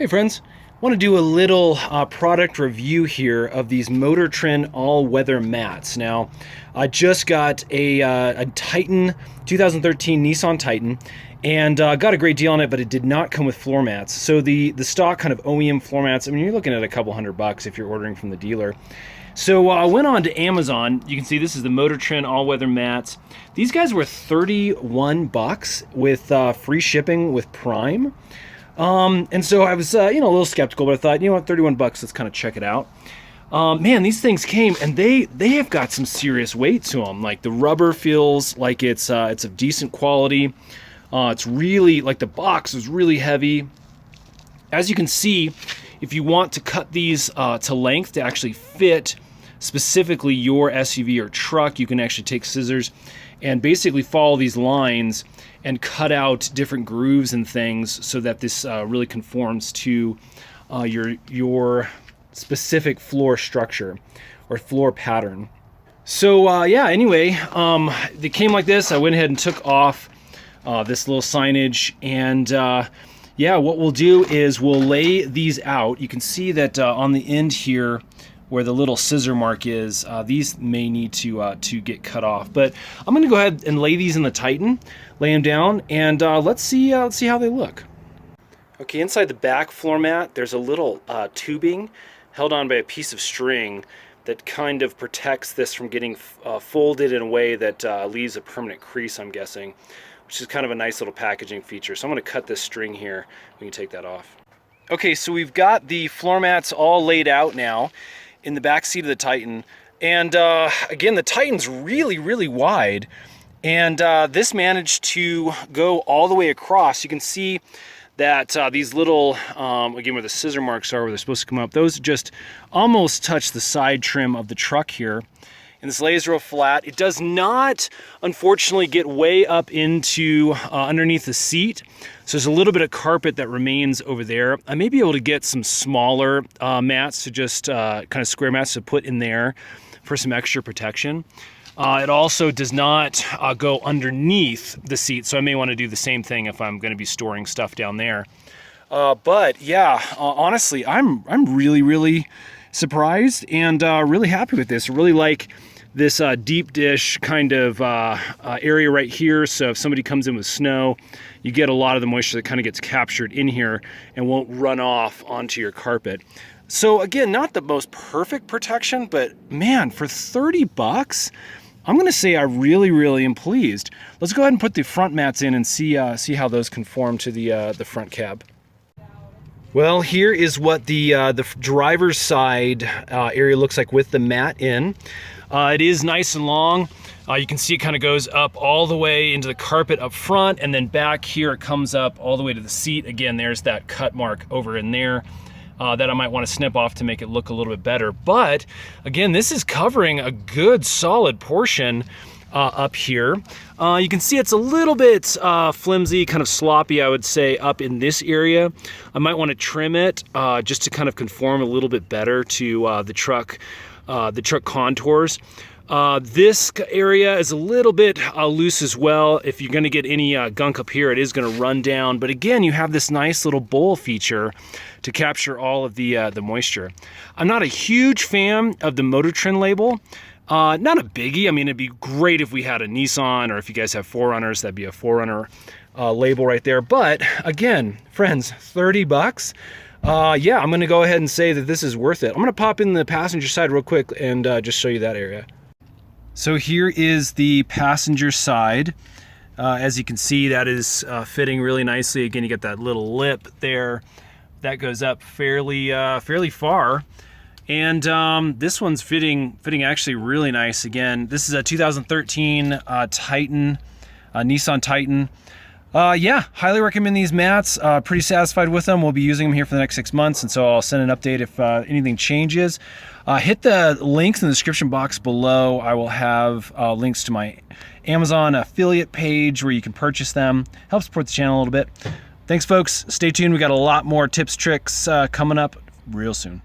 Hey friends, I want to do a little product review here of these Motor Trend all-weather mats. Now, I just got a Titan 2013 Nissan Titan and got a great deal on it, but it did not come with floor mats. So the stock kind of OEM floor mats, I mean, you're looking at a couple $100 if you're ordering from the dealer. So I went on to Amazon. You can see this is the Motor Trend all-weather mats. These guys were $31 with free shipping with Prime. And so I was, a little skeptical, but I thought, you know what, $31, let's kind of check it out. Man, these things came and they have got some serious weight to them. Like the rubber feels like it's of decent quality. It's really, like the box is really heavy. As you can see, if you want to cut these to length to actually fit specifically your SUV or truck, you can actually take scissors and basically follow these lines and cut out different grooves and things so that this really conforms to your specific floor structure or floor pattern. So yeah, anyway, they came like this. I went ahead and took off this little signage, and yeah, what we'll do is we'll lay these out. You can see that on the end here where the little scissor mark is, these may need to get cut off. But I'm gonna go ahead and lay these in the Titan, lay them down, and let's see how they look. Okay, inside the back floor mat, there's a little tubing held on by a piece of string that kind of protects this from getting folded in a way that leaves a permanent crease, I'm guessing, which is kind of a nice little packaging feature. So I'm gonna cut this string here. We can take that off. Okay, so we've got the floor mats all laid out now in the back seat of the Titan. And again, the Titan's really, really wide. And this managed to go all the way across. You can see that these little, again, where the scissor marks are, where they're supposed to come up, those just almost touch the side trim of the truck here. And this lays real flat. It does not, unfortunately, get way up into underneath the seat. So there's a little bit of carpet that remains over there. I may be able to get some smaller mats to just kind of square mats to put in there for some extra protection. It also does not go underneath the seat, so I may want to do the same thing if I'm going to be storing stuff down there. But yeah, honestly, I'm really, really surprised and really happy with this. I really like this deep dish kind of area right here. So if somebody comes in with snow, you get a lot of the moisture that kind of gets captured in here and won't run off onto your carpet. So again, not the most perfect protection, but man, for $30, I'm gonna say I really, really am pleased. Let's go ahead and put the front mats in and see how those conform to the front cab. Well, here is what the driver's side area looks like with the mat in. It is nice and long. You can see it kind of goes up all the way into the carpet up front, and then back here it comes up all the way to the seat. Again, there's that cut mark over in there that I might want to snip off to make it look a little bit better. But again, this is covering a good solid portion up here. You can see it's a little bit flimsy, kind of sloppy, I would say, up in this area. I might want to trim it just to kind of conform a little bit better to the truck contours. This area is a little bit loose as well. If you're going to get any gunk up here, it is going to run down. But again, you have this nice little bowl feature to capture all of the moisture. I'm not a huge fan of the Motor Trend label. Not a biggie. I mean, it'd be great if we had a Nissan, or if you guys have 4Runners, that'd be a 4Runner label right there. But again, friends, $30. Yeah, I'm gonna go ahead and say that this is worth it. I'm gonna pop in the passenger side real quick and just show you that area. So here is the passenger side. As you can see, that is fitting really nicely. Again, you get that little lip there that goes up fairly far. And this one's fitting actually really nice. Again, this is a 2013 Titan, Nissan Titan. Yeah, highly recommend these mats. Pretty satisfied with them. We'll be using them here for the next 6 months, and so I'll send an update if anything changes. Hit the links in the description box below. I will have links to my Amazon affiliate page where you can purchase them. Help support the channel a little bit. Thanks, folks. Stay tuned. We got a lot more tips, tricks coming up real soon.